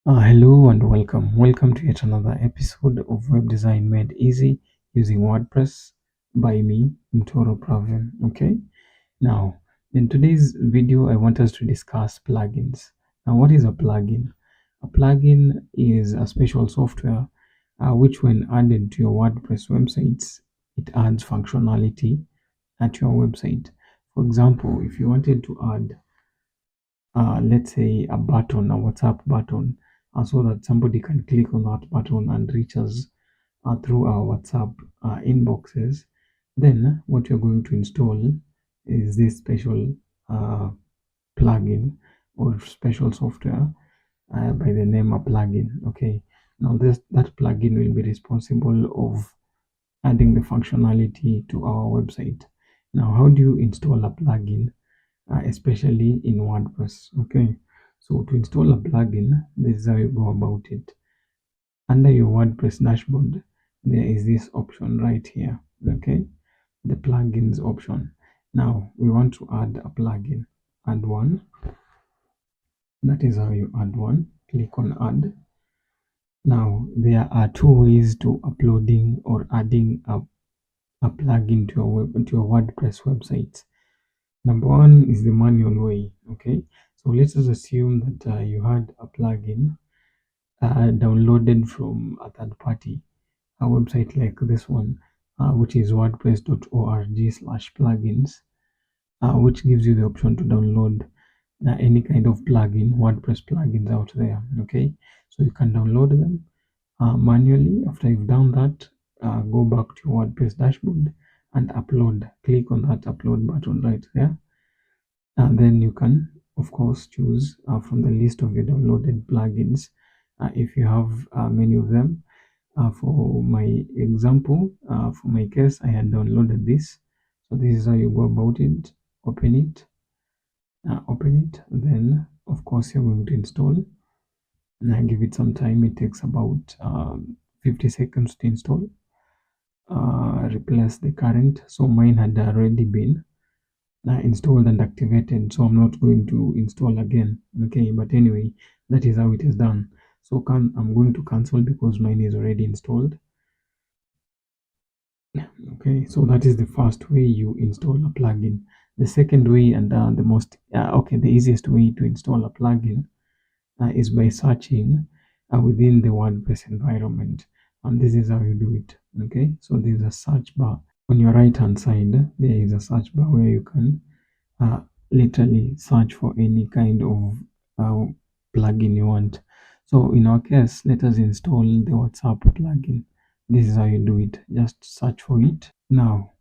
Hello and welcome. Welcome to yet another episode of Web Design Made Easy using WordPress by me, Mtoro Pravin. Okay, now in today's video, I want us to discuss plugins. Now, what is a plugin? A plugin is a special software which, when added to your WordPress websites, it adds functionality at your website. For example, if you wanted to add let's say a button, a WhatsApp button, so that somebody can click on that button and reach us through our WhatsApp inboxes, then what you're going to install is this special uh, plugin or special software by the name a plugin. Okay, now that plugin will be responsible of adding the functionality to our website. Now, how do you install a plugin? Especially in WordPress. Okay, so to install a plugin, this is how you go about it. Under your WordPress dashboard, there is this option right here. Okay, the plugins option. Now we want to add a plugin. Add one. That is how you add one. Click on add. Now there are two ways to uploading or adding a plugin to your WordPress website. Number one is the manual way. Okay, so let's just assume that you had a plugin downloaded from a third party, a website like this one, which is wordpress.org/plugins, which gives you the option to download any kind of plugin, WordPress plugins out there. Okay, so you can download them manually. After you've done that, go back to your WordPress dashboard and upload. Click on that upload button right there. And then you can, of course, choose from the list of your downloaded plugins if you have many of them. For my example, for my case, I had downloaded this. So this is how you go about it. Open it. Then, of course, you're going to install. And I give it some time. It takes about 50 seconds to install. Replace the current. So mine had already been installed and activated, so I'm not going to install again. Okay, but anyway, that is how it is done. So I'm going to cancel because mine is already installed. Okay, so that is the first way you install a plugin. The second way, and the easiest way to install a plugin is by searching within the WordPress environment, and this is how you do it. Okay, so there's a search bar on your right hand side. There is a search bar where you can uh, literally search for any kind of uh, plugin you want. So in our case, let us install the WhatsApp plugin. This is how you do it. Just search for it. Now,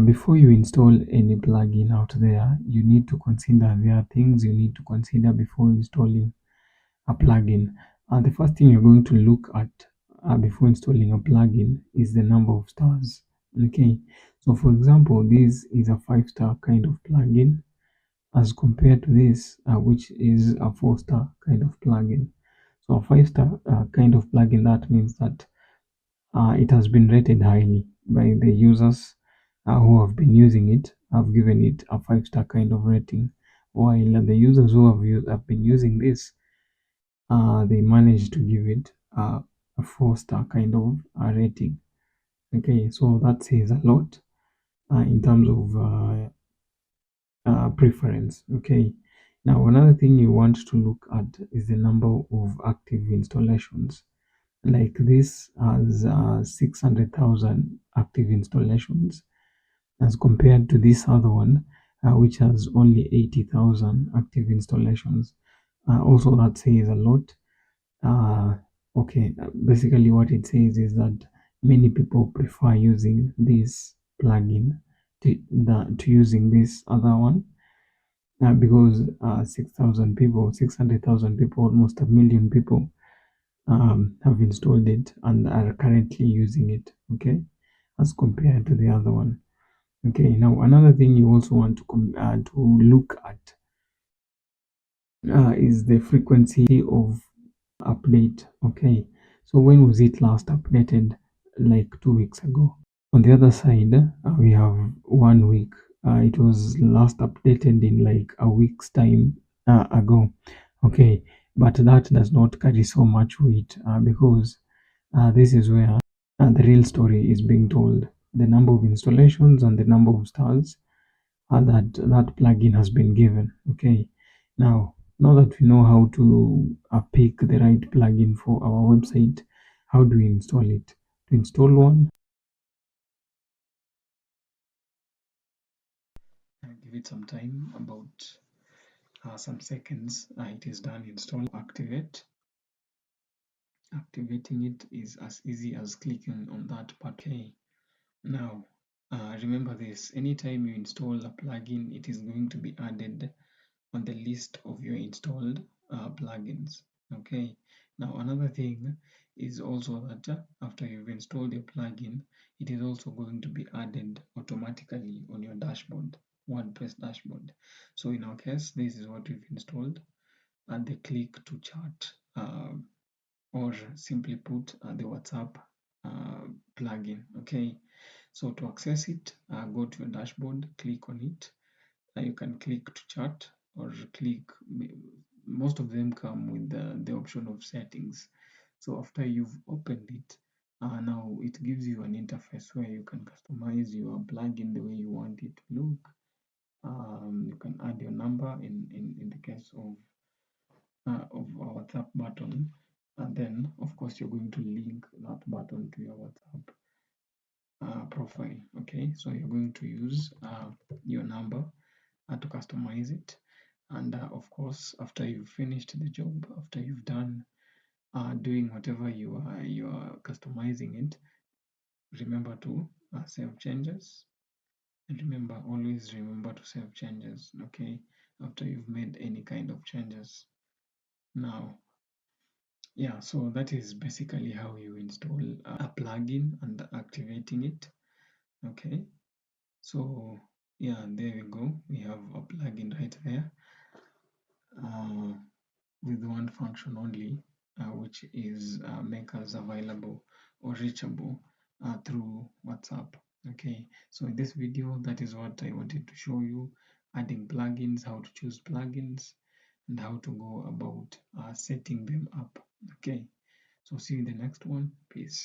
before you install any plugin out there, you need to consider, there are things you need to consider before installing a plugin. The first thing you're going to look at before installing a plugin is the number of stars. Okay, so for example, this is a 5-star kind of plugin as compared to this, which is a 4-star kind of plugin. So a 5-star kind of plugin, that means that it has been rated highly by the users who have been using it. Have given it a 5-star kind of rating, while the users who have been using this, they managed to give it a 4-star kind of rating. Okay, so that says a lot in terms of preference. Okay, now another thing you want to look at is the number of active installations. Like this has 600,000 active installations as compared to this other one, which has only 80,000 active installations. Also, that says a lot. Okay, basically what it says is that many people prefer using this plugin to using this other one, because 6,000 people, 600,000 people, almost a million people have installed it and are currently using it. Okay, as compared to the other one. Okay, now another thing you also want to look at is the frequency of update. Okay, so when was it last updated? Like 2 weeks ago. On the other side, we have 1 week. It was last updated in like a week's time ago. Okay, but that does not carry so much weight because this is where the real story is being told. The number of installations and the number of stars that plugin has been given. Okay, now that we know how to pick the right plugin for our website, how do we install it? To install one, give it some time, about some seconds. It is done. Install, activate. Activating it is as easy as clicking on that part. Okay, now remember this: anytime you install a plugin, it is going to be added on the list of your installed plugins. Okay, now another thing is also that after you've installed your plugin, it is also going to be added automatically on your dashboard, WordPress dashboard. So in our case, this is what we've installed, and the click to chat, or simply put, the WhatsApp plugin. Okay, so to access it, go to your dashboard, click on it. You can click to chat or click, most of them come with the option of settings. So after you've opened it, now it gives you an interface where you can customize your plugin the way you want it to look. You can add your number in the case of our WhatsApp button, and then of course you're going to link that button to your WhatsApp profile. Okay, so you're going to use your number to customize it, and of course after you've finished the job, after you've done doing whatever you are customizing it, remember to save changes. And remember, always remember to save changes. Okay, after you've made any kind of changes. Now, yeah, so that is basically how you install a plugin and activating it. Okay, so yeah, there we go, we have a plugin right there, uh, with one function only, which is make us available or reachable through WhatsApp. Okay, so in this video, that is what I wanted to show you: adding plugins, how to choose plugins, and how to go about setting them up. Okay, so see you in the next one. Peace.